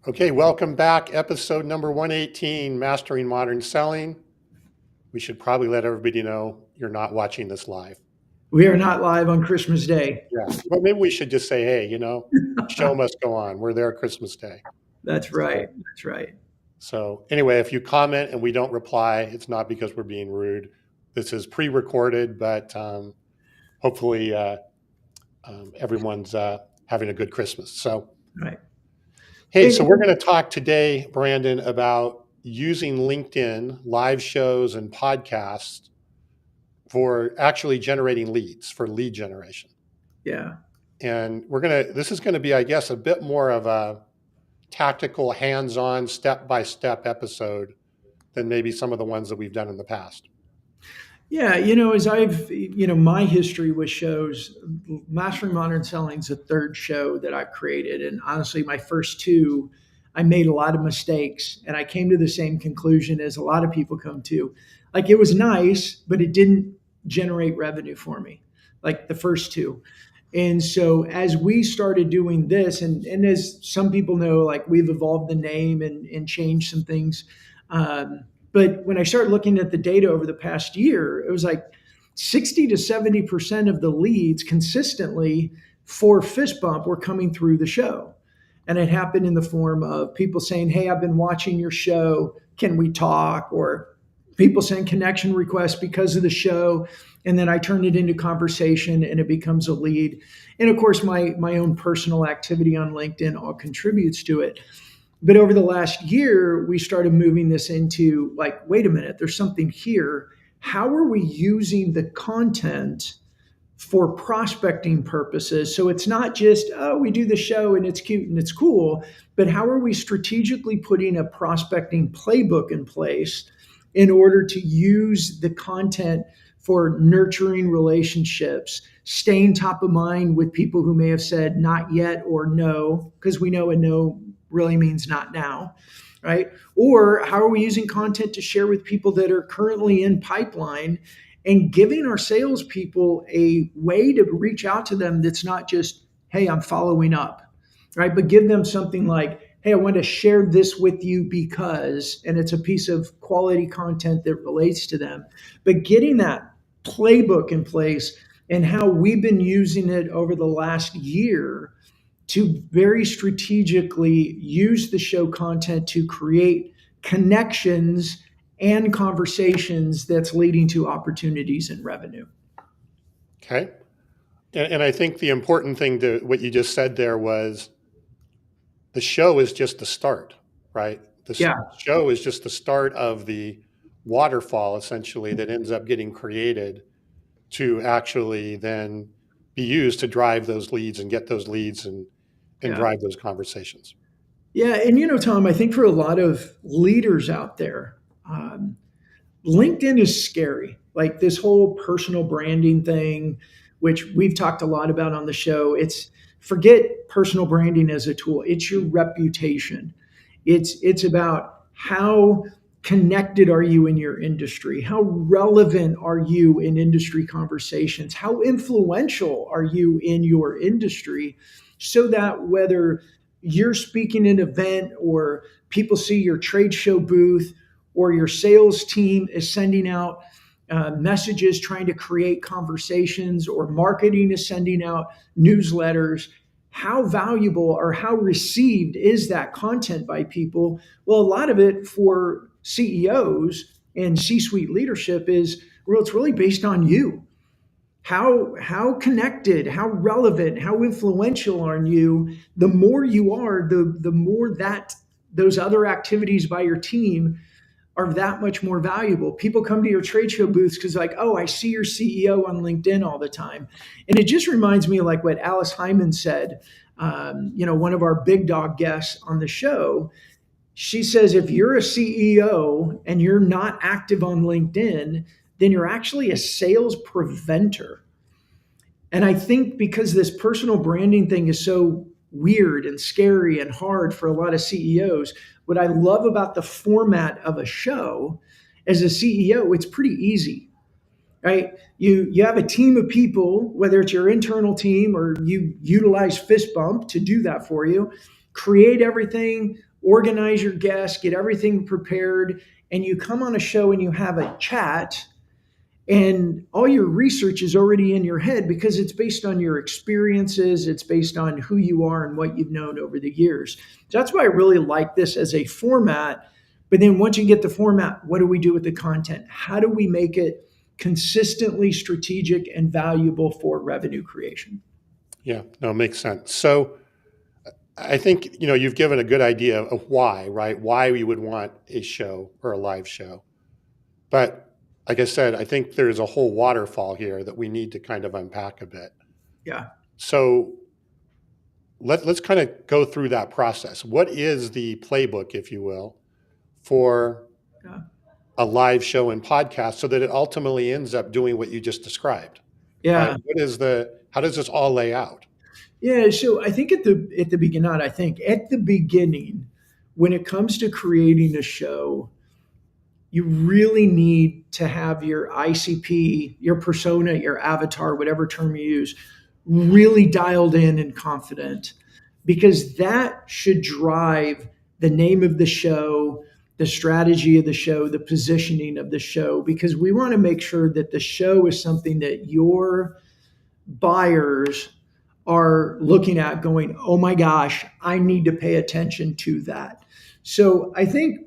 Okay, welcome back. Episode number 118, Mastering Modern Selling. We should probably let everybody know you're not watching this live. We are not live on Christmas Day. Yeah, well, maybe we should just say, hey, show must go on. We're there Christmas Day. That's So, right. That's right. so anyway, if you comment and we don't reply, it's not because we're being rude. This is pre-recorded, but hopefully everyone's having a good Christmas. So, Right. hey, so we're going to talk today, Brandon, about using LinkedIn live shows and podcasts for actually generating leads, for lead generation. Yeah. And this is going to be, I guess, a bit more of a tactical, hands-on, step-by-step episode than maybe some of the ones that we've done in the past. Yeah. As my history with shows, Mastering Modern Selling is the third show that I've created. And honestly, my first two, I made a lot of mistakes and I came to the same conclusion as a lot of people come to. Like, it was nice, but it didn't generate revenue for me, like the first two. And so as we started doing this, and as some people know, like, we've evolved the name and changed some things. But when I started looking at the data over the past year, it was like 60 to 70% of the leads consistently for Fist Bump were coming through the show. And it happened in the form of people saying, hey, I've been watching your show. Can we talk? Or people send connection requests because of the show. And then I turn it into conversation and it becomes a lead. And of course, my own personal activity on LinkedIn all contributes to it. But over the last year, we started moving this into, like, wait a minute, there's something here. How are we using the content for prospecting purposes? So it's not just, oh, we do the show and it's cute and it's cool, but how are we strategically putting a prospecting playbook in place in order to use the content for nurturing relationships, staying top of mind with people who may have said not yet or no, because we know a no really means not now, right? Or how are we using content to share with people that are currently in pipeline and giving our salespeople a way to reach out to them that's not just, hey, I'm following up, right? But give them something like, hey, I want to share this with you because, and it's a piece of quality content that relates to them. But getting that playbook in place and how we've been using it over the last year to very strategically use the show content to create connections and conversations that's leading to opportunities and revenue. Okay. And I think the important thing to what you just said there was the show is just the start, right? The show is just the start of the waterfall, essentially, that ends up getting created to actually then be used to drive those leads and get those leads and drive those conversations. Yeah. And, Tom, I think for a lot of leaders out there, LinkedIn is scary. Like, this whole personal branding thing, which we've talked a lot about on the show, forget personal branding as a tool. It's your reputation. It's about how connected are you in your industry? How relevant are you in industry conversations? How influential are you in your industry? So that whether you're speaking at an event or people see your trade show booth or your sales team is sending out messages trying to create conversations, or marketing is sending out newsletters, how valuable or how received is that content by people? Well, a lot of it for CEOs and C-suite leadership is, well, it's really based on you. How connected, how relevant, how influential are you? The more you are, the more that those other activities by your team are that much more valuable. People come to your trade show booths because, like, oh, I see your CEO on LinkedIn all the time. And it just reminds me of, like, what Alice Hyman said, one of our big dog guests on the show. She says, if you're a CEO and you're not active on LinkedIn, then you're actually a sales preventer. And I think because this personal branding thing is so weird and scary and hard for a lot of CEOs, what I love about the format of a show, as a CEO, it's pretty easy, right? You have a team of people, whether it's your internal team or you utilize Fist Bump to do that for you. create everything, organize your guests, get everything prepared, and you come on a show and you have a chat, and all your research is already in your head because it's based on your experiences, it's based on who you are and what you've known over the years. So that's why I really like this as a format. But then once you get the format, what do we do with the content? How do we make it consistently strategic and valuable for revenue creation? Yeah, no, it makes sense. So I think, you've given a good idea of why, right? Why we would want a show or a live show. But like I said, I think there's a whole waterfall here that we need to kind of unpack a bit. Yeah. So let's kind of go through that process. What is the playbook, if you will, for Yeah. a live show and podcast so that it ultimately ends up doing what you just described, right? Yeah. How does this all lay out? Yeah, so I think at the beginning, when it comes to creating a show, you really need to have your ICP, your persona, your avatar, whatever term you use, really dialed in and confident, because that should drive the name of the show, the strategy of the show, the positioning of the show, because we want to make sure that the show is something that your buyers are looking at going, oh my gosh, I need to pay attention to that. So I think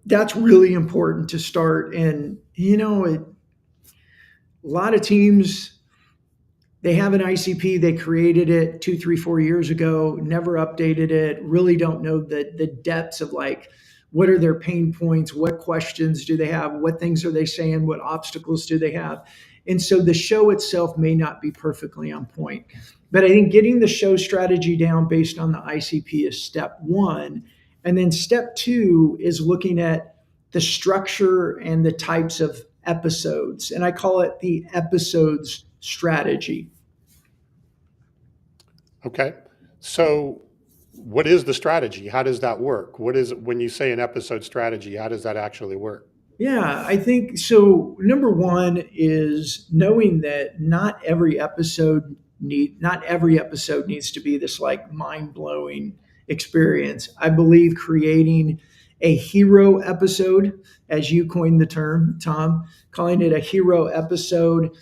that's really important to start. And, a lot of teams, they have an ICP, they created it 2, 3, 4 years ago, never updated it, really don't know the depths of like, what are their pain points? What questions do they have? What things are they saying? What obstacles do they have? And so the show itself may not be perfectly on point. But I think getting the show strategy down based on the ICP is step one. And then step two is looking at the structure and the types of episodes. And I call it the episodes strategy. Okay. So what is the strategy? How does that work? What is when you say an episode strategy, how does that actually work? Yeah, I think so. Number one is knowing that not every episode needs to be this like mind blowing experience. I believe creating a hero episode, as you coined the term, Tom, calling it a hero episode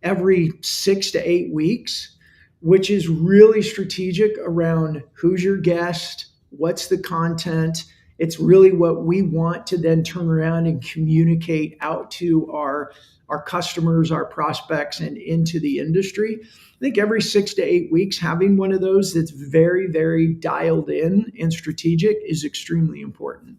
every 6 to 8 weeks, which is really strategic around who's your guest, what's the content. It's really what we want to then turn around and communicate out to our customers, our prospects, and into the industry. I think every 6 to 8 weeks, having one of those that's very, very dialed in and strategic is extremely important.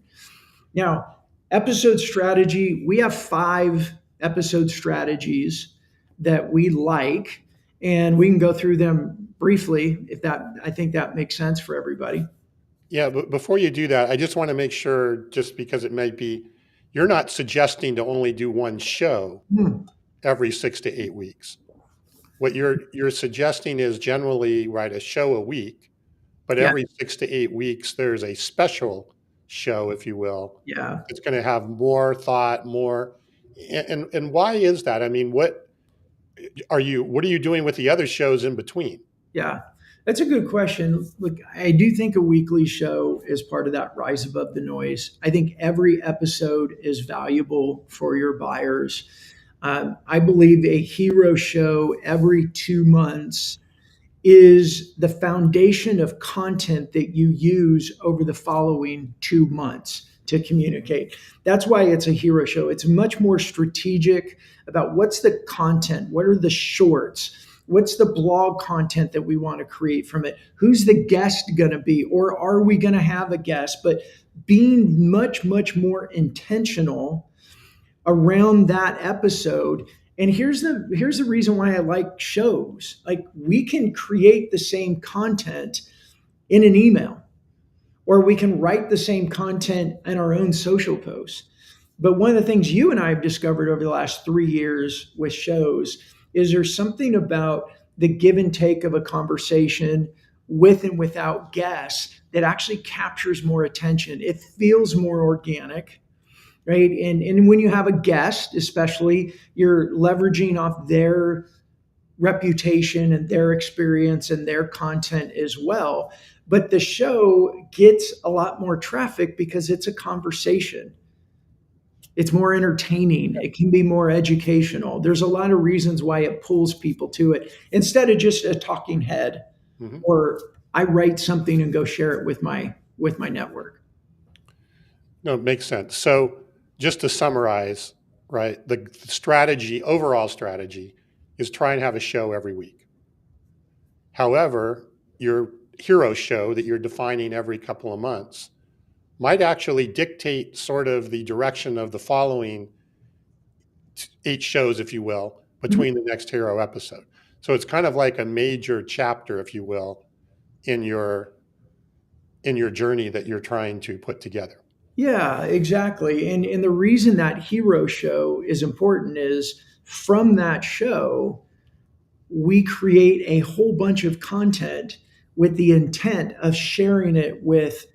Now, episode strategy, we have 5 episode strategies that we like, and we can go through them briefly if that, I think that makes sense for everybody. Yeah, but before you do that, I just want to make sure, just because it might be, you're not suggesting to only do one show Hmm. every 6 to 8 weeks. What you're suggesting is generally, right, a show a week, but Yeah, every 6 to 8 weeks there's a special show, if you will. yeah. It's going to have more thought, more, and why is that? I mean, what are you doing with the other shows in between? Yeah, that's a good question. Look, I do think a weekly show is part of that rise above the noise. I think every episode is valuable for your buyers. I believe a hero show every 2 months is the foundation of content that you use over the following 2 months to communicate. That's why it's a hero show. It's much more strategic about what's the content, what are the shorts, what's the blog content that we want to create from it, who's the guest going to be, or are we going to have a guest, but being much, much more intentional around that episode. And here's the reason why I like shows. Like, we can create the same content in an email, or we can write the same content in our own social posts. But one of the things you and I have discovered over the last 3 years with shows is there's something about the give and take of a conversation with and without guests that actually captures more attention. It feels more organic, right? And when you have a guest, especially, you're leveraging off their reputation and their experience and their content as well. but the show gets a lot more traffic because it's a conversation. It's more entertaining. It can be more educational. There's a lot of reasons why it pulls people to it instead of just a talking head, Mm-hmm. or I write something and go share it with my network. No, it makes sense. So just to summarize, right, the strategy, overall strategy, is try and have a show every week. However, your hero show that you're defining every couple of months might actually dictate sort of the direction of the following 8 shows, if you will, Mhm. between the next hero episode. So it's kind of like a major chapter, if you will, in your journey that you're trying to put together. Yeah, exactly. And the reason that hero show is important is from that show, we create a whole bunch of content with the intent of sharing it with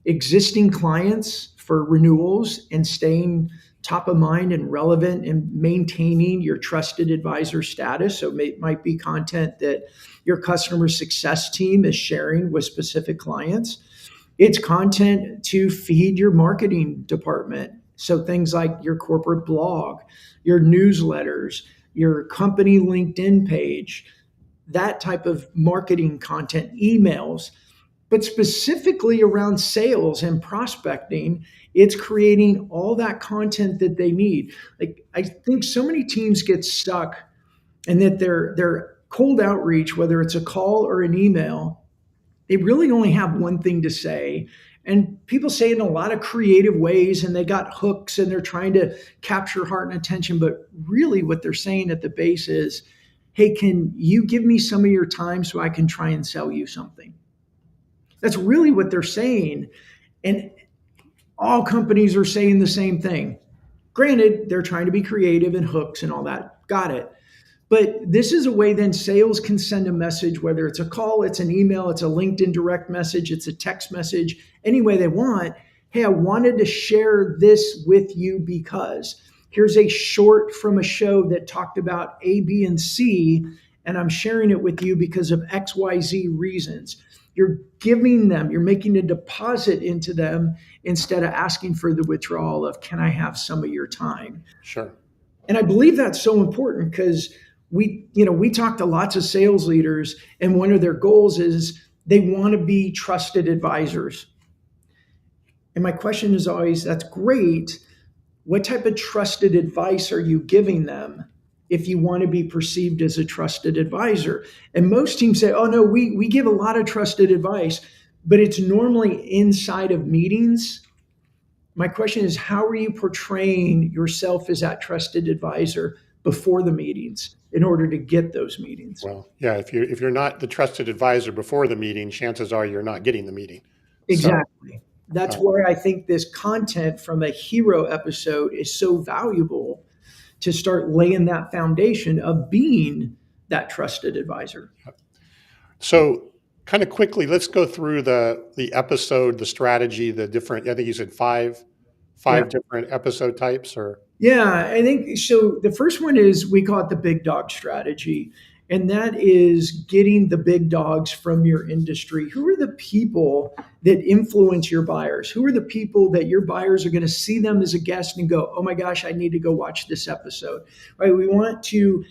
existing clients for renewals and staying top of mind and relevant and maintaining your trusted advisor status. So it might be content that your customer success team is sharing with specific clients. It's content to feed your marketing department. So things like your corporate blog, your newsletters, your company LinkedIn page, that type of marketing content, emails, but specifically around sales and prospecting, it's creating all that content that they need. Like I think so many teams get stuck and that their cold outreach, whether it's a call or an email, they really only have one thing to say. And people say it in a lot of creative ways and they got hooks and they're trying to capture heart and attention. But really, what they're saying at the base is, hey, can you give me some of your time so I can try and sell you something? That's really what they're saying. And all companies are saying the same thing. Granted, they're trying to be creative and hooks and all that. Got it. But this is a way then sales can send a message, whether it's a call, it's an email, it's a LinkedIn direct message, it's a text message, any way they want. Hey, I wanted to share this with you because here's a short from a show that talked about A, B, and C, and I'm sharing it with you because of XYZ reasons. You're giving them, you're making a deposit into them instead of asking for the withdrawal of, can I have some of your time? Sure. And I believe that's so important because we talk to lots of sales leaders, and one of their goals is they want to be trusted advisors. And my question is always, that's great. What type of trusted advice are you giving them if you want to be perceived as a trusted advisor? And most teams say, oh no, we give a lot of trusted advice, but it's normally inside of meetings. My question is, how are you portraying yourself as that trusted advisor before the meetings in order to get those meetings? Well, yeah, if you're not the trusted advisor before the meeting, chances are you're not getting the meeting. So, Exactly. That's uh, where I think this content from a hero episode is so valuable to start laying that foundation of being that trusted advisor. so kind of quickly, let's go through the episode, the strategy, the different. I think you said five Yeah. five different episode types, or Yeah, I think so. The first one is we call it the big dog strategy. And that is getting the big dogs from your industry. Who are the people that influence your buyers? Who are the people that your buyers are going to see them as a guest and go, oh my gosh, I need to go watch this episode? Right? We want to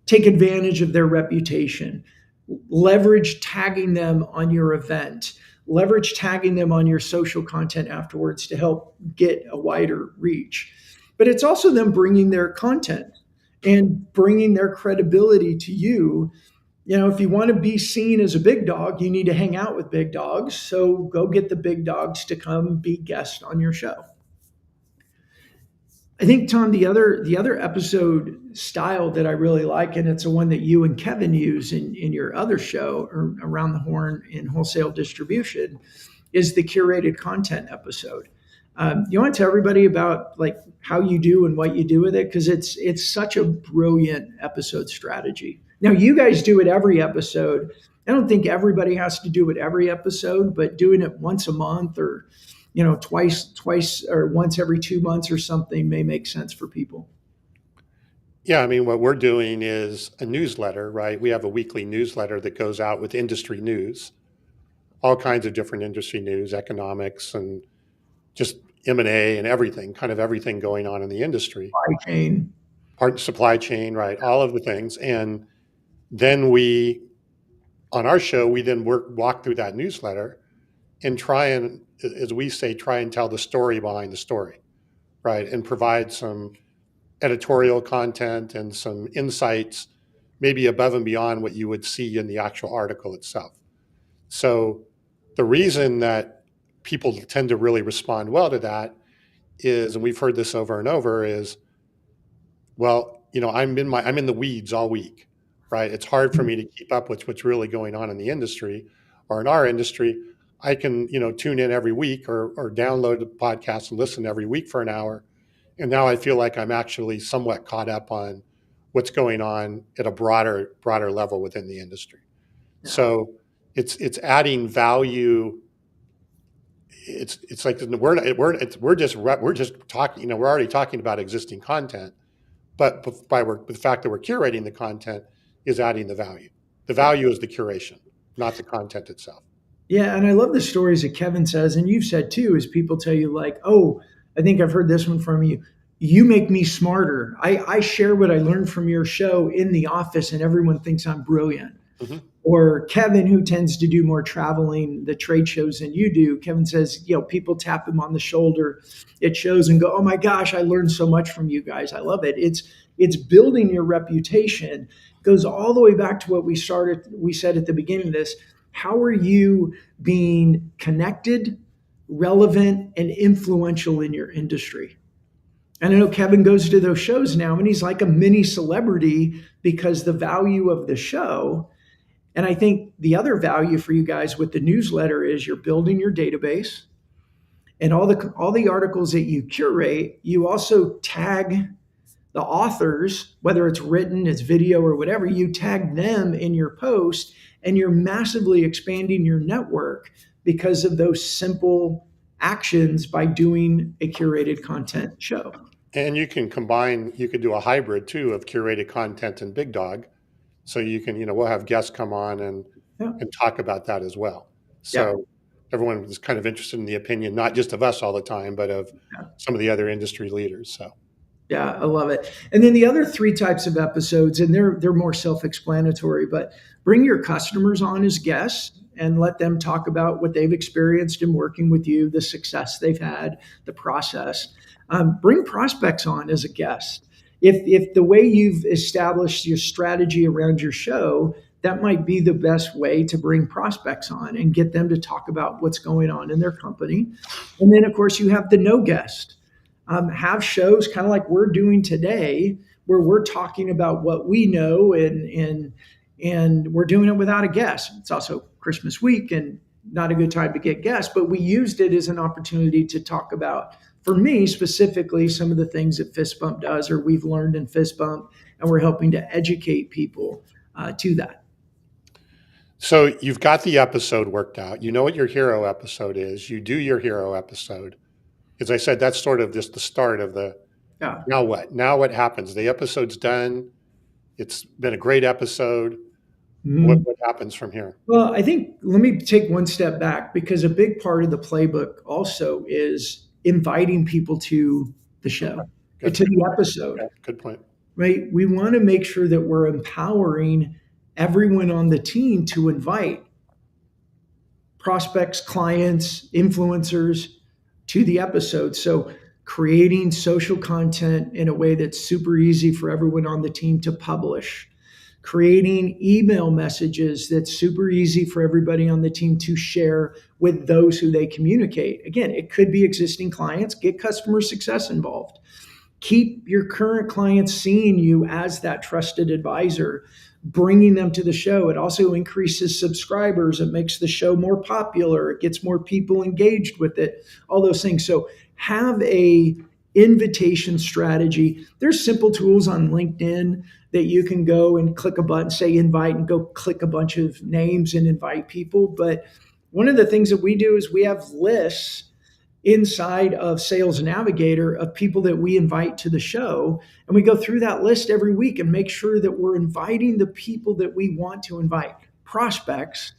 take advantage of their reputation, leverage tagging them on your event, leverage tagging them on your social content afterwards to help get a wider reach. But it's also them bringing their content and bringing their credibility to you. You know, if you want to be seen as a big dog, you need to hang out with big dogs. So go get the big dogs to come be guests on your show. I think Tom, the other episode style that I really like, and it's the one that you and Kevin use in your other show or around the horn in wholesale distribution, is the curated content episode. You want to tell everybody about like how you do and what you do with it because it's such a brilliant episode strategy. Now you guys do it every episode. I don't think everybody has to do it every episode, but doing it once a month or twice or once every 2 months or something may make sense for people. yeah, I mean, what we're doing is a newsletter, right? We have a weekly newsletter that goes out with industry news all kinds of different industry news, economics, and just M&A and everything, kind of everything going on in the industry, Supply chain. part supply chain, right? All of the things. And then we, on our show, we then walk through that newsletter and try and, as we say, try and tell the story behind the story, right? And provide some editorial content and some insights, maybe above and beyond what you would see in the actual article itself. So the reason that people tend to really respond well to that is, and we've heard this over and over, is, well, I'm in the weeds all week, right? It's hard for me to keep up with what's really going on in the industry or in our industry. I can, tune in every week or download a podcast and listen every week for an hour. And now I feel like I'm actually somewhat caught up on what's going on at a broader level within the industry. Yeah. So it's adding value. It's like we're just talking. We're already talking about existing content, but the fact that we're curating the content is adding the value. The value is the curation, not the content itself. Yeah, and I love the stories that Kevin says, and you've said too, is people tell you like, "Oh, I think I've heard this one from you. You make me smarter. I share what I learned from your show in the office, and everyone thinks I'm brilliant." Mm-hmm. Or Kevin, who tends to do more traveling, the trade shows than you do, Kevin says, people tap him on the shoulder at shows and go, "Oh my gosh, I learned so much from you guys. I love it." It's building your reputation. It goes all the way back to what we said at the beginning of this. How are you being connected, relevant, and influential in your industry? And I know Kevin goes to those shows now and he's like a mini celebrity because the value of the show. And I think the other value for you guys with the newsletter is you're building your database, and all the articles that you curate, you also tag the authors, whether it's written, it's video, or whatever. You tag them in your post, and you're massively expanding your network because of those simple actions by doing a curated content show. And you can do a hybrid too of curated content and Big Dog. So you can, we'll have guests come on and talk about that as well. So everyone is kind of interested in the opinion, not just of us all the time, but of some of the other industry leaders. So. Yeah, I love it. And then the other 3 types of episodes, and they're more self-explanatory, but bring your customers on as guests and let them talk about what they've experienced in working with you, the success they've had, the process. Bring prospects on as a guest. If the way you've established your strategy around your show, that might be the best way to bring prospects on and get them to talk about what's going on in their company. And then, of course, you have the no guest. Have shows kind of like we're doing today, where we're talking about what we know, and we're doing it without a guest. It's also Christmas week and not a good time to get guests, but we used it as an opportunity to talk about, for me specifically, some of the things that Fist Bump does or we've learned in Fist Bump, and we're helping to educate people to that. So you've got the episode worked out. You know what your hero episode is. You do your hero episode. As I said, that's sort of just the start of the, now what? Now what happens? The episode's done. It's been a great episode. What happens from here? Well, I think, let me take one step back, because a big part of the playbook also is inviting people to the show, to the episode. Okay. Good point. Right? We want to make sure that we're empowering everyone on the team to invite prospects, clients, influencers to the episode. So creating social content in a way that's super easy for everyone on the team to publish, creating email messages that's super easy for everybody on the team to share with those who they communicate. Again, it could be existing clients. Get customer success involved. Keep your current clients seeing you as that trusted advisor, bringing them to the show. It also increases subscribers. It makes the show more popular. It gets more people engaged with it, all those things. So have a invitation strategy. There's simple tools on LinkedIn that you can go and click a button, say invite, and go click a bunch of names and invite people. But one of the things that we do is we have lists inside of Sales Navigator of people that we invite to the show. And we go through that list every week and make sure that we're inviting the people that we want to invite, prospects,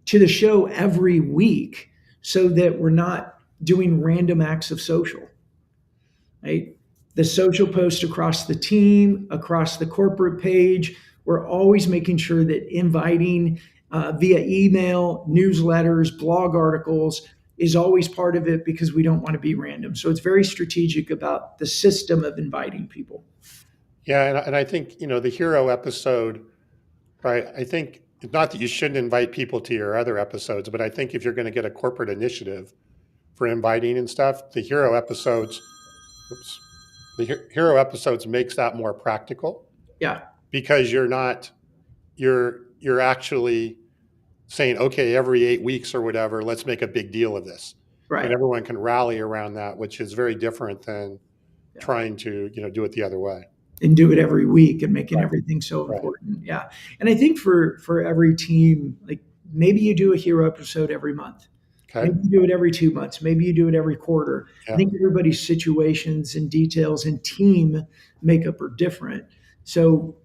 to the show every week so that we're not doing random acts of social, right? The social post across the team, across the corporate page, we're always making sure that inviting via email, newsletters, blog articles is always part of it because we don't want to be random. So it's very strategic about the system of inviting people. Yeah, and I think, the hero episode, right? I think not that you shouldn't invite people to your other episodes, but I think if you're going to get a corporate initiative for inviting and stuff, the hero episodes, oops, hero episodes makes that more practical Yeah, because you're actually saying, okay, every 8 weeks or whatever, let's make a big deal of this. And right. everyone can rally around that, which is very different than Yeah. trying to, do it the other way. And do it every week and making Right. everything so Right. important. Yeah. And I think for every team, like maybe you do a hero episode every month. Okay. Maybe you do it every 2 months. Maybe you do it every quarter. I Yeah. think everybody's situations and details and team makeup are different. So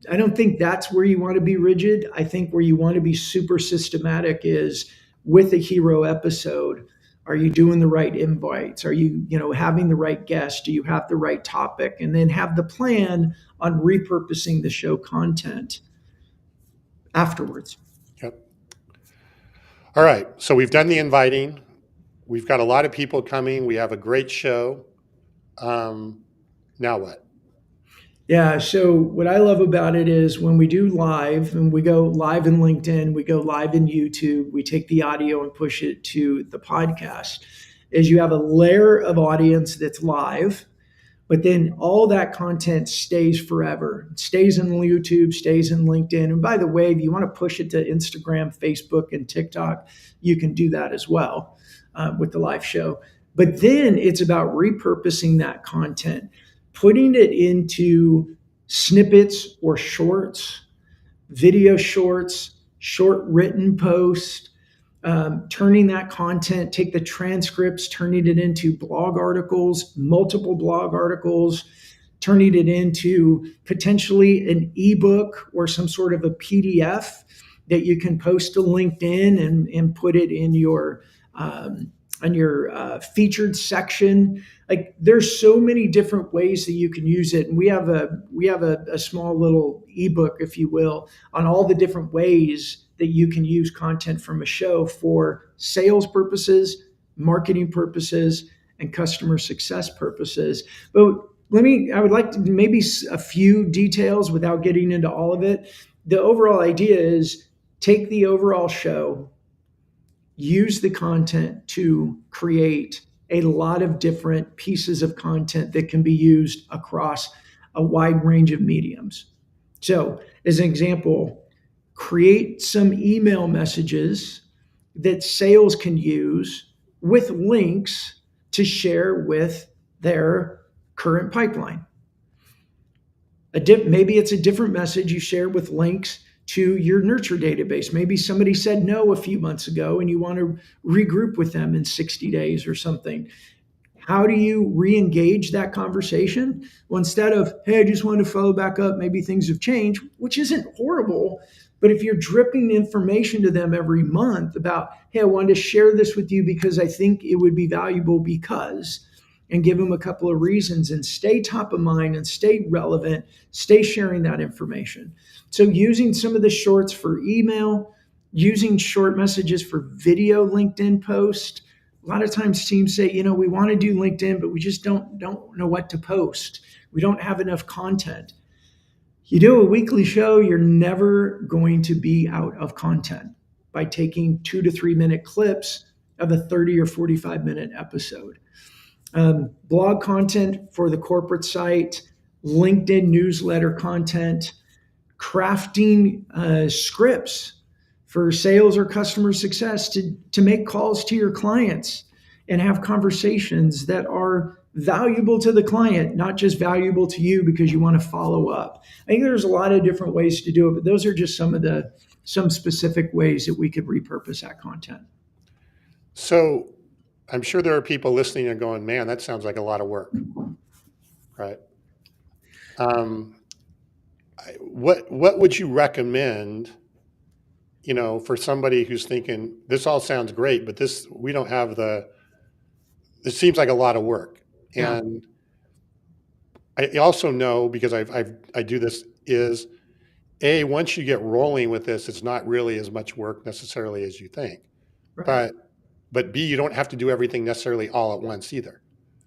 I don't think that's where you want to be rigid. I think where you want to be super systematic is with a hero episode. Are you doing the right invites? Are you, having the right guests? Do you have the right topic? And then have the plan on repurposing the show content afterwards. Yep. All right. So we've done the inviting. We've got a lot of people coming. We have a great show. Now what? Yeah. So what I love about it is when we do live and we go live in LinkedIn, we go live in YouTube, we take the audio and push it to the podcast, is you have a layer of audience that's live, but then all that content stays forever. It stays in YouTube, stays in LinkedIn. And by the way, if you want to push it to Instagram, Facebook, and TikTok, you can do that as well with the live show. But then it's about repurposing that content, putting it into snippets or shorts, video shorts, short written posts, turning that content, take the transcripts, turning it into blog articles, multiple blog articles, turning it into potentially an ebook or some sort of a PDF that you can post to LinkedIn and put it in your on your featured section. There's so many different ways that you can use it, and we have a small little ebook, if you will, on all the different ways that you can use content from a show for sales purposes, marketing purposes, and customer success purposes. But I would like to maybe a few details without getting into all of it. The overall idea is take the overall show, use the content to create a lot of different pieces of content that can be used across a wide range of mediums. So, as an example, create some email messages that sales can use with links to share with their current pipeline. Maybe it's a different message you share with links to your nurture database. Maybe somebody said no a few months ago and you want to regroup with them in 60 days or something. How do you re-engage that conversation? Well, instead of, hey, I just wanted to follow back up, maybe things have changed, which isn't horrible. But if you're dripping information to them every month about, hey, I wanted to share this with you because I think it would be valuable because, and give them a couple of reasons and stay top of mind and stay relevant, stay sharing that information. So using some of the shorts for email, using short messages for video LinkedIn post. A lot of times teams say, we want to do LinkedIn, but we just don't know what to post. We don't have enough content. You do a weekly show, you're never going to be out of content by taking 2 to 3 minute clips of a 30 or 45-minute episode. Blog content for the corporate site, LinkedIn newsletter content, crafting scripts for sales or customer success to make calls to your clients and have conversations that are valuable to the client, not just valuable to you because you want to follow up. I think there's a lot of different ways to do it, but those are just some specific ways that we could repurpose that content. So I'm sure there are people listening and going, man, that sounds like a lot of work, right? What would you recommend for somebody who's thinking, this all sounds great, but we don't have it seems like a lot of work. Yeah. And I also know, because I do this, is once you get rolling with this, it's not really as much work necessarily as you think. Right. But B, you don't have to do everything necessarily all at once either.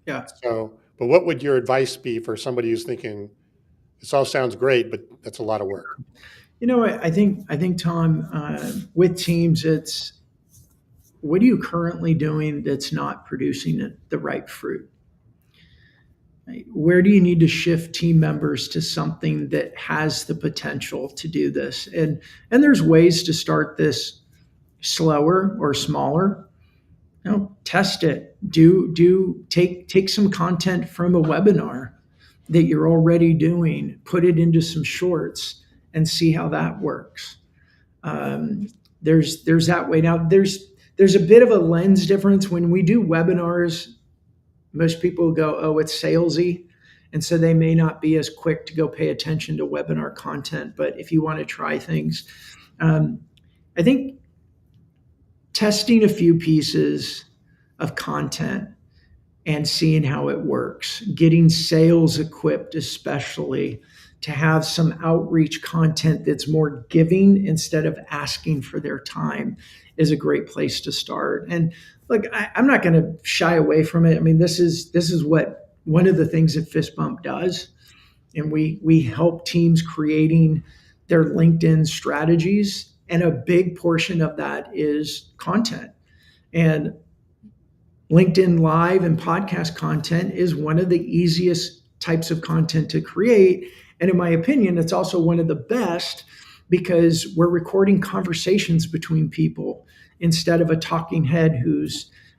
Yeah. So, but what would your advice be for somebody who's thinking, this all sounds great, but that's a lot of work? I think Tom, with teams, it's what are you currently doing that's not producing the right fruit? Right? Where do you need to shift team members to something that has the potential to do this? And there's ways to start this slower or smaller. Test it. Take some content from a webinar that you're already doing, put it into some shorts, and see how that works. Um, there's that way. Now there's a bit of a lens difference when we do webinars. Most people go, oh, it's salesy. And so they may not be as quick to go pay attention to webinar content. But if you want to try things, um, I think testing a few pieces of content and seeing how it works, getting sales equipped, especially to have some outreach content that's more giving instead of asking for their time, is a great place to start. And look, I'm not going to shy away from it. I mean, this is what one of the things that Fist Bump does, and we help teams creating their LinkedIn strategies, and a big portion of that is content. And LinkedIn Live and podcast content is one of the easiest types of content to create. And in my opinion, it's also one of the best because we're recording conversations between people instead of a talking head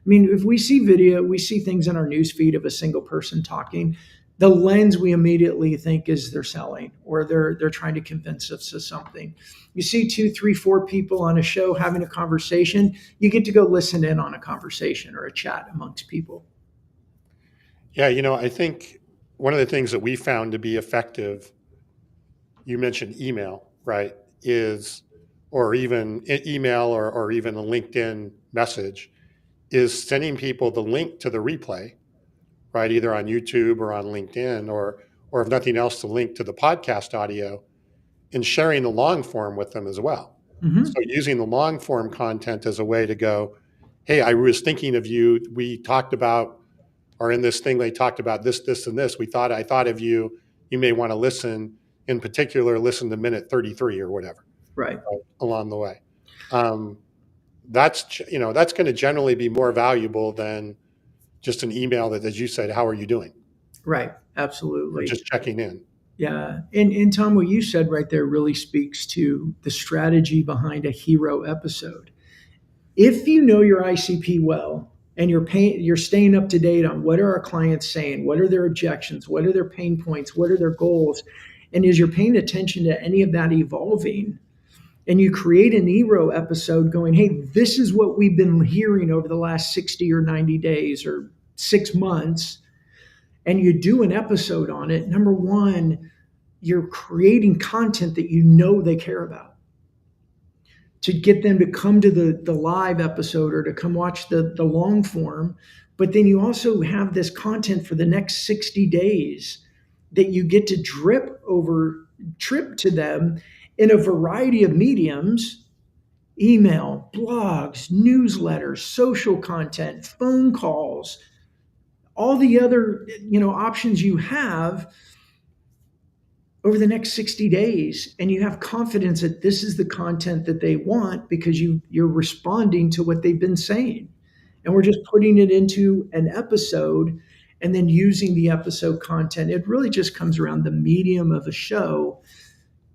if we see video, we see things in our newsfeed of a single person talking. The lens we immediately think is they're selling or they're trying to convince us of something. You see 2, 3, 4 people on a show having a conversation, you get to go listen in on a conversation or a chat amongst people. Yeah, I think one of the things that we found to be effective, you mentioned email, right, or even email or even a LinkedIn message, is sending people the link to the replay, right, either on YouTube or on LinkedIn, or if nothing else, the link to the podcast audio, and sharing the long form with them as well. Mm-hmm. So using the long form content as a way to go, hey, I was thinking of you. We talked about, or in this thing, they talked about this, this, and this. I thought of you. You may want to listen, in particular, listen to minute 33 or whatever, Right. along the way. That's going to generally be more valuable than just an email that, as you said, how are you doing? Right. Or Absolutely. just checking in. Yeah. And Tom, what you said right there really speaks to the strategy behind a hero episode. If you know your ICP well and you're staying up to date on what are our clients saying, what are their objections, what are their pain points, what are their goals, and as you're paying attention to any of that evolving, and you create an hero episode going, hey, this is what we've been hearing over the last 60 or 90 days or 6 months, and you do an episode on it, number one, you're creating content that you know they care about to get them to come to the live episode or to come watch the long form. But then you also have this content for the next 60 days that you get to trip to them in a variety of mediums: email, blogs, newsletters, social content, phone calls, all the other options you have over the next 60 days. And you have confidence that this is the content that they want because you're responding to what they've been saying, and we're just putting it into an episode and then using the episode content. It really just comes around the medium of a show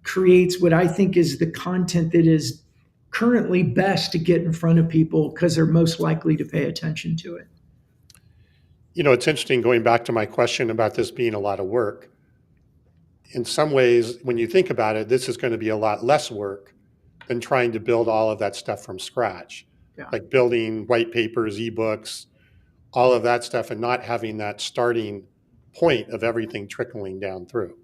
creates what I think is the content that is currently best to get in front of people because they're most likely to pay attention to it. It's interesting, going back to my question about this being a lot of work. In some ways, when you think about it, this is going to be a lot less work than trying to build all of that stuff from scratch, Yeah. like building white papers, ebooks, all of that stuff, and not having that starting point of everything trickling down through.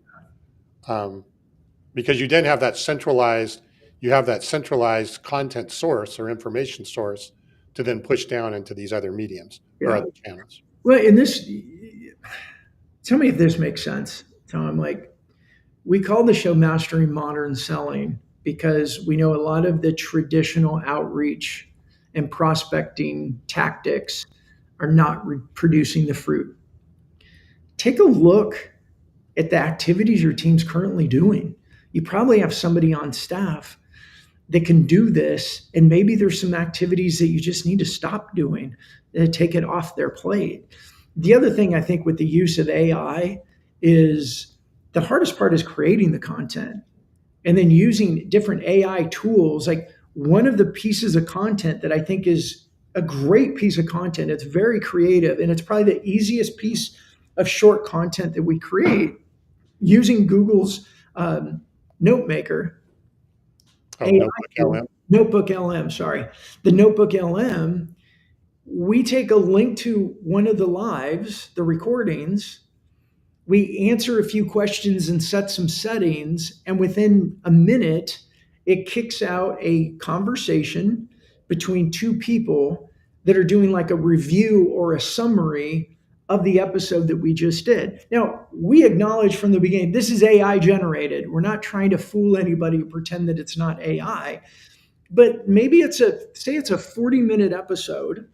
Because you then have that centralized, you have that centralized content source or information source to then push down into these other mediums or Yeah. other channels. Well, in this, tell me if this makes sense, Tom. Like, we call the show Mastering Modern Selling because we know a lot of the traditional outreach and prospecting tactics are not producing the fruit. Take a look at the activities your team's currently doing. You probably have somebody on staff that can do this, and maybe there's some activities that you just need to stop doing to take it off their plate. The other thing I think with the use of AI is the hardest part is creating the content and then using different AI tools. Like, one of the pieces of content that I think is a great piece of content, it's very creative, and it's probably the easiest piece of short content that we create using Google's note maker. Oh, AI Notebook tool, LM. Notebook LM, sorry. The Notebook LM, we take a link to one of the lives, the recordings, we answer a few questions and set some settings, and within a minute, it kicks out a conversation between two people that are doing like a review or a summary of the episode that we just did. Now, we acknowledge from the beginning this is AI generated. We're not trying to fool anybody or pretend that it's not AI. But maybe say it's a 40-minute episode,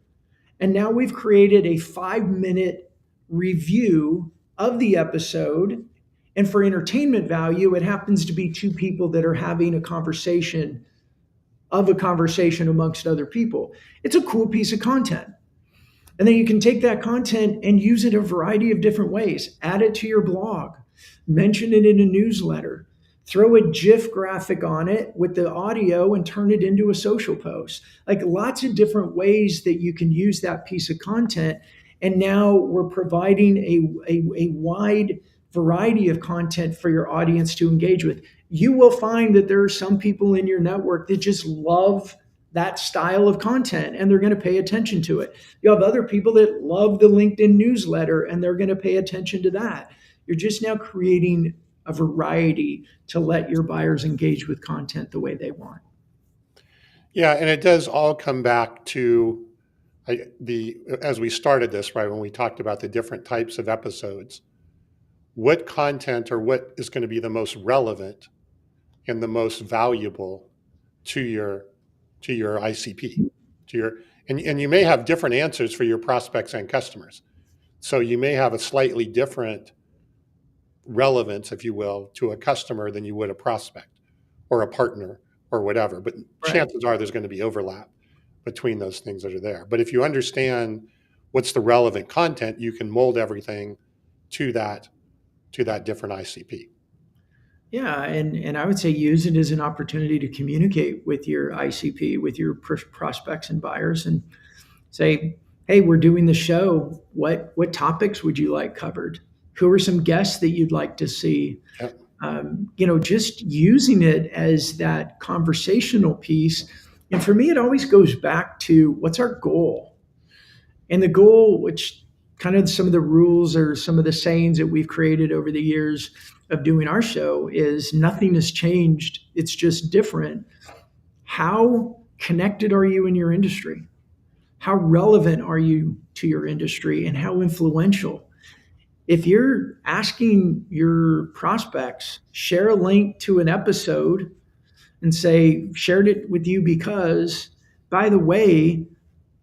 and now we've created a 5-minute review of the episode. And for entertainment value, it happens to be two people that are having a conversation amongst other people. It's a cool piece of content. And then you can take that content and use it a variety of different ways. Add it to your blog, mention it in a newsletter, throw a GIF graphic on it with the audio and turn it into a social post. Like, lots of different ways that you can use that piece of content. And now we're providing a wide variety of content for your audience to engage with. You will find that there are some people in your network that just love that style of content and they're going to pay attention to it. You have other people that love the LinkedIn newsletter and they're going to pay attention to that. You're just now creating a variety to let your buyers engage with content the way they want. Yeah, and it does all come back to as we started this, right, when we talked about the different types of episodes, what content or what is going to be the most relevant and the most valuable to your ICP, and you may have different answers for your prospects and customers. So you may have a slightly different relevance, if you will, to a customer than you would a prospect or a partner or whatever. But chances are there's going to be overlap between those things that are there. But if you understand what's the relevant content, you can mold everything to that different ICP. Yeah, and I would say use it as an opportunity to communicate with your ICP, with your prospects and buyers, and say, "Hey, we're doing the show. What topics would you like covered? Who are some guests that you'd like to see?" Yep. Just using it as that conversational piece. And for me, it always goes back to what's our goal, and the goal, which kind of some of the rules or some of the sayings that we've created over the years of doing our show is nothing has changed. It's just different. How connected are you in your industry? How relevant are you to your industry and how influential? If you're asking your prospects, share a link to an episode and say, shared it with you because, by the way,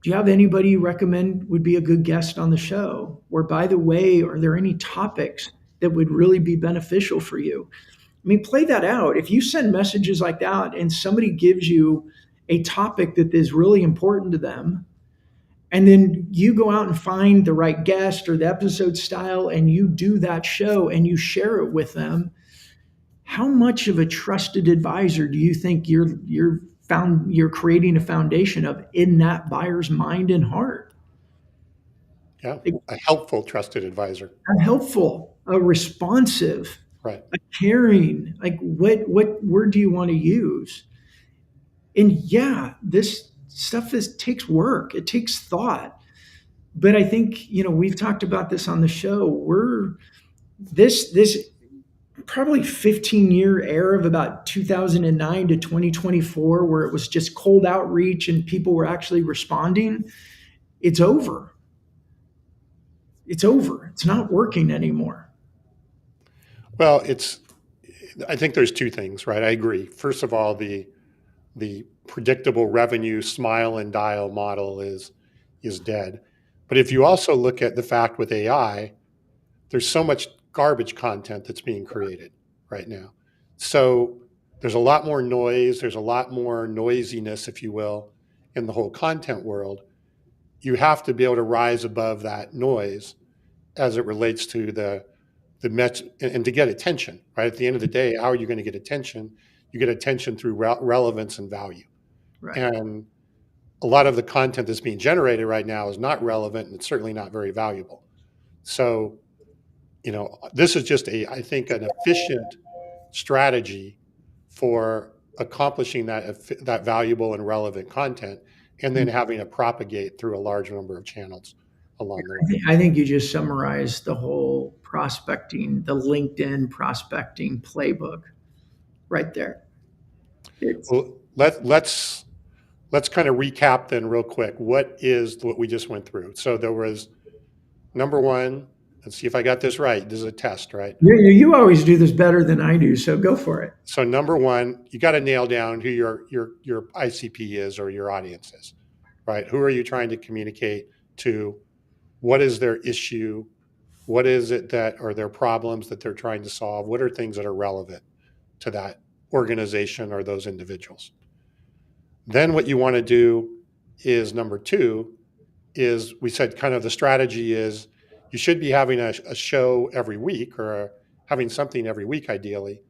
do you have anybody you recommend would be a good guest on the show? Or, by the way, are there any topics that would really be beneficial for you? I mean, play that out. If you send messages like that and somebody gives you a topic that is really important to them, and then you go out and find the right guest or the episode style and you do that show and you share it with them, how much of a trusted advisor do you think you're creating a foundation of in that buyer's mind and heart? Yeah, a helpful, trusted advisor. A helpful, a responsive, Right. a caring. Like, what word do you want to use? And yeah, this stuff takes work. It takes thought. But I think we've talked about this on the show. This probably 15-year era of about 2009 to 2024 where it was just cold outreach and people were actually responding, it's over. It's over. It's not working anymore. Well, I think there's two things, right? I agree. First of all, the predictable revenue smile and dial model is dead. But if you also look at the fact with AI, there's so much garbage content that's being created right now. So there's a lot more noise, there's a lot more noisiness, if you will, in the whole content world. You have to be able to rise above that noise as it relates to the met and to get attention, right? At the end of the day, how are you going to get attention? You get attention through relevance and value. Right. And a lot of the content that's being generated right now is not relevant and it's certainly not very valuable. So, this is just I think, an efficient strategy for accomplishing that valuable and relevant content, and then having it propagate through a large number of channels along the way. I think you just summarized the whole prospecting, the LinkedIn prospecting playbook right there. It's, Well, let's kind of recap then real quick. What we just went through? So there was number one. Let's see if I got this right. This is a test, right? you always do this better than I do, so go for it. So number one, you got to nail down who your ICP is or your audience is, right? Who are you trying to communicate to? What is their issue? What is it that are their problems that they're trying to solve? What are things that are relevant to that organization or those individuals? Then what you want to do is number two is, we said kind of the strategy is you should be having a show every week, or having something every week ideally,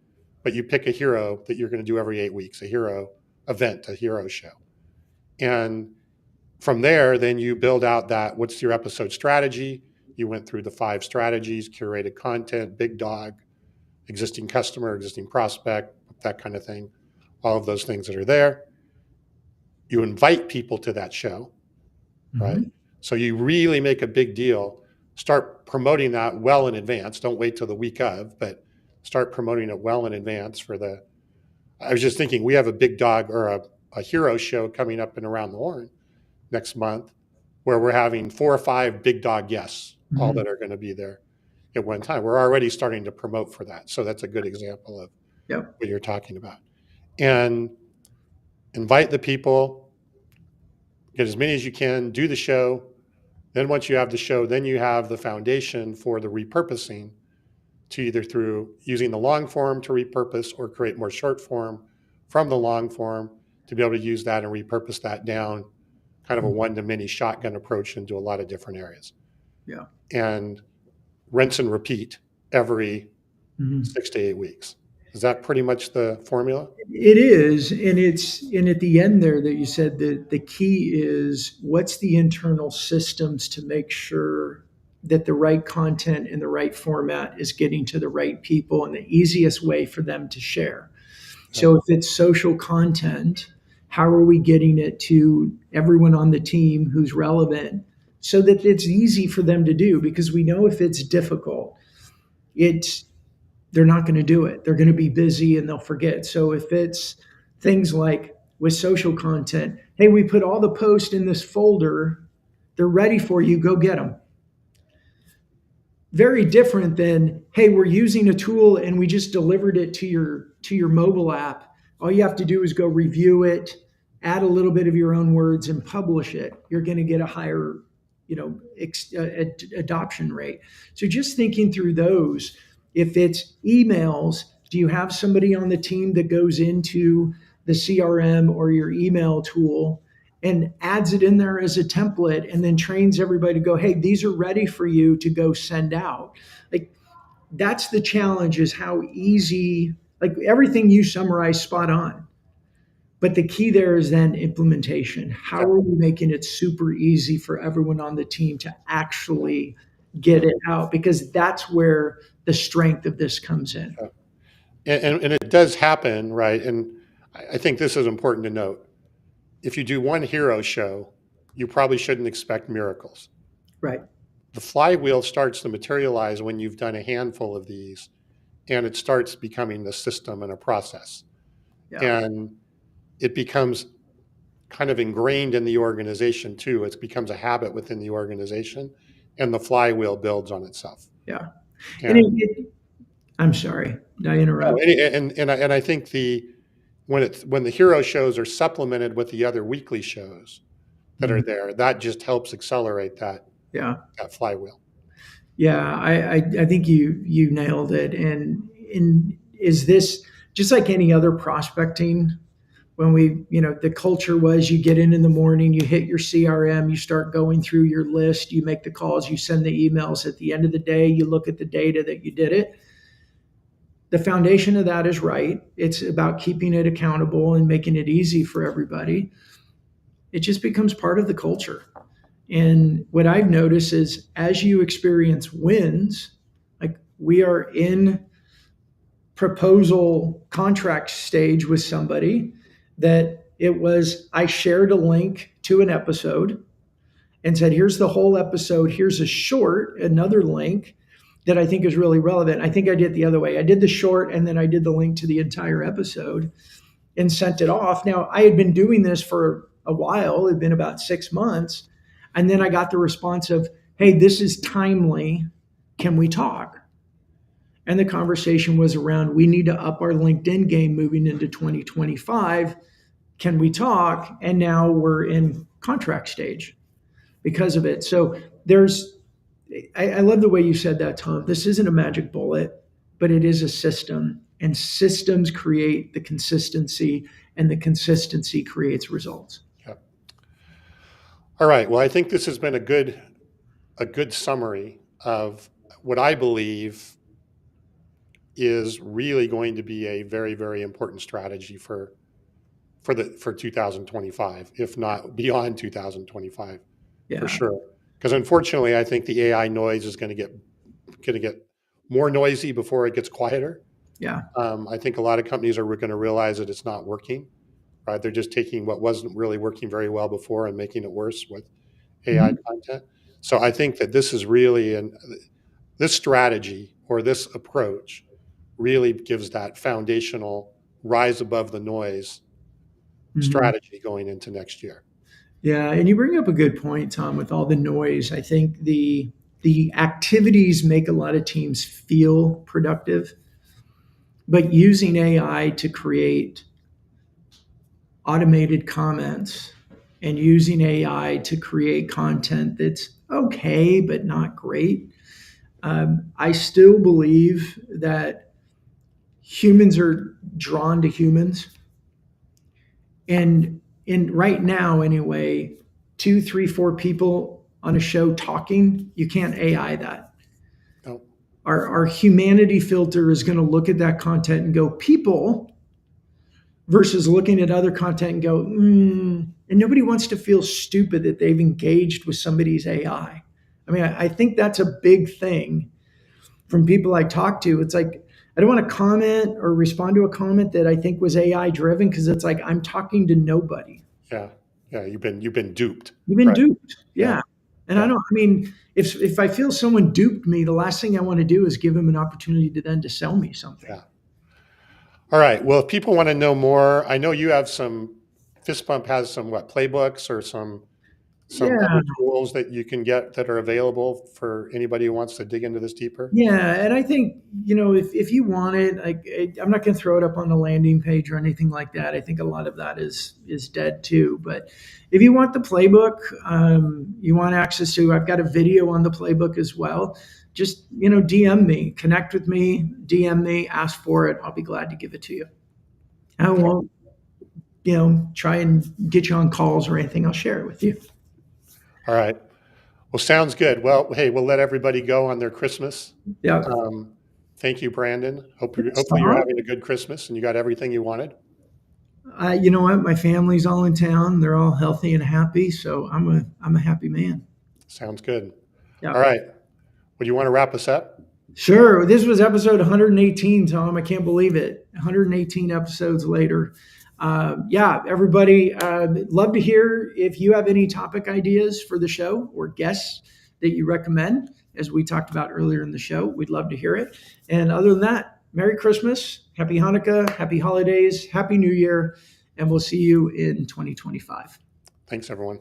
but you pick a hero that you're going to do every 8 weeks, a hero event, a hero show. And from there, then you build out what's your episode strategy? You went through the 5 strategies: curated content, big dog, existing customer, existing prospect, that kind of thing, all of those things that are there. You invite people to that show, right? Mm-hmm. So you really make a big deal. Start promoting that well in advance. Don't wait till the week of, but start promoting it well in advance I was just thinking, we have a big dog or a hero show coming up in Around the Horn next month, where we're having 4 or 5 big dog guests, all Mm-hmm. that are going to be there at one time. We're already starting to promote for that. So that's a good example of Yep. what you're talking about. And invite the people, get as many as you can, do the show. Then once you have the show, then you have the foundation for the repurposing, to either through using the long form to repurpose or create more short form from the long form to be able to use that and repurpose that down, kind of a one-to-many shotgun approach into a lot of different areas. Yeah. And rinse and repeat every 6 to 8 weeks. Is that pretty much the formula? It is, and at the end there that you said that the key is what's the internal systems to make sure that the right content in the right format is getting to the right people and the easiest way for them to share. So if it's social content, how are we getting it to everyone on the team who's relevant so that it's easy for them to do? Because we know if it's difficult, they're not going to do it. They're going to be busy and they'll forget. So if it's things like with social content, hey, we put all the posts in this folder, they're ready for you, go get them. Very different than, hey, we're using a tool and we just delivered it to your mobile app. All you have to do is go review it, add a little bit of your own words and publish it. You're going to get a higher, adoption rate. So just thinking through those. If it's emails, do you have somebody on the team that goes into the CRM or your email tool and adds it in there as a template and then trains everybody to go, hey, these are ready for you to go send out? Like, that's the challenge, is how easy, like everything you summarize spot on. But the key there is then implementation. How are we making it super easy for everyone on the team to actually get it out? Because that's where the strength of this comes in. And it does happen, right? And I think this is important to note. If you do one hero show, you probably shouldn't expect miracles. Right. The flywheel starts to materialize when you've done a handful of these, and it starts becoming the system and a process. Yeah. And it becomes kind of ingrained in the organization too. It becomes a habit within the organization, and the flywheel builds on itself. Yeah. And And I'm sorry, did I no, interrupt? and I think when the hero shows are supplemented with the other weekly shows that are Mhm. there, that just helps accelerate Yeah. that flywheel. Yeah. I think you nailed it. And is this just like any other prospecting? When the culture was you get in the morning, you hit your CRM, you start going through your list, you make the calls, you send the emails. At the end of the day, you look at the data that you did it. The foundation of that is right. It's about keeping it accountable and making it easy for everybody. It just becomes part of the culture. And what I've noticed is as you experience wins, like we are in proposal contract stage with somebody that it was, I shared a link to an episode and said, here's the whole episode. Here's a short, another link that I think is really relevant. I think I did it the other way. I did the short and then I did the link to the entire episode and sent it off. Now, I had been doing this for a while, it had been about 6 months. And then I got the response of, hey, this is timely. Can we talk? And the conversation was around, we need to up our LinkedIn game moving into 2025. Can we talk? And now we're in contract stage because of it. So I love the way you said that, Tom. This isn't a magic bullet, but it is a system. And systems create the consistency, and the consistency creates results. Yep. All right. Well, I think this has been a good summary of what I believe is really going to be a very, very important strategy for 2025, if not beyond 2025, for Yeah. sure. Because unfortunately, I think the AI noise is going to get more noisy before it gets quieter. Yeah. I think a lot of companies are going to realize that it's not working. Right? They're just taking what wasn't really working very well before and making it worse with AI Mhm. content. So I think that this is really this strategy or this approach really gives that foundational rise above the noise Mhm. strategy going into next year. Yeah, and you bring up a good point, Tom, with all the noise. I think the activities make a lot of teams feel productive, but using AI to create automated comments and using AI to create content that's okay but not great. I still believe that humans are drawn to humans, and in right now anyway, two, three, four people on a show talking, you can't AI that. No. Our humanity filter is going to look at that content and go people versus looking at other content and go, and nobody wants to feel stupid that they've engaged with somebody's AI. I mean, I think that's a big thing from people I talk to. It's like, I don't want to comment or respond to a comment that I think was AI driven because it's like, I'm talking to nobody. Yeah. Yeah. You've been duped. You've been Right. duped. Yeah. Yeah. And Yeah. I mean, if I feel someone duped me, the last thing I want to do is give them an opportunity to sell me something. Yeah. All right. Well, if people want to know more, I know you have Fist Bump has some playbooks or some Yeah. other tools that you can get that are available for anybody who wants to dig into this deeper. Yeah, and I think if you want it, I'm not going to throw it up on the landing page or anything like that. I think a lot of that is dead too. But if you want the playbook, you want access to, I've got a video on the playbook as well. Just DM me, connect with me, DM me, ask for it. I'll be glad to give it to you. I Okay. won't, try and get you on calls or anything. I'll share it with you. All right. Well, sounds good. Well, hey, we'll let everybody go on their Christmas. Yeah. Thank you, Brandon. Thanks, Hopefully you're Tom. having a good Christmas and you got everything you wanted. You know what? My family's all in town. They're all healthy and happy, so I'm a happy man. Sounds good. All Yeah. right. Would you want to wrap us up? Sure. This was episode 118, Tom. I can't believe it. 118 episodes later. Yeah, everybody, love to hear if you have any topic ideas for the show or guests that you recommend, as we talked about earlier in the show. We'd love to hear it. And other than that, Merry Christmas, Happy Hanukkah, Happy Holidays, Happy New Year, and we'll see you in 2025. Thanks, everyone.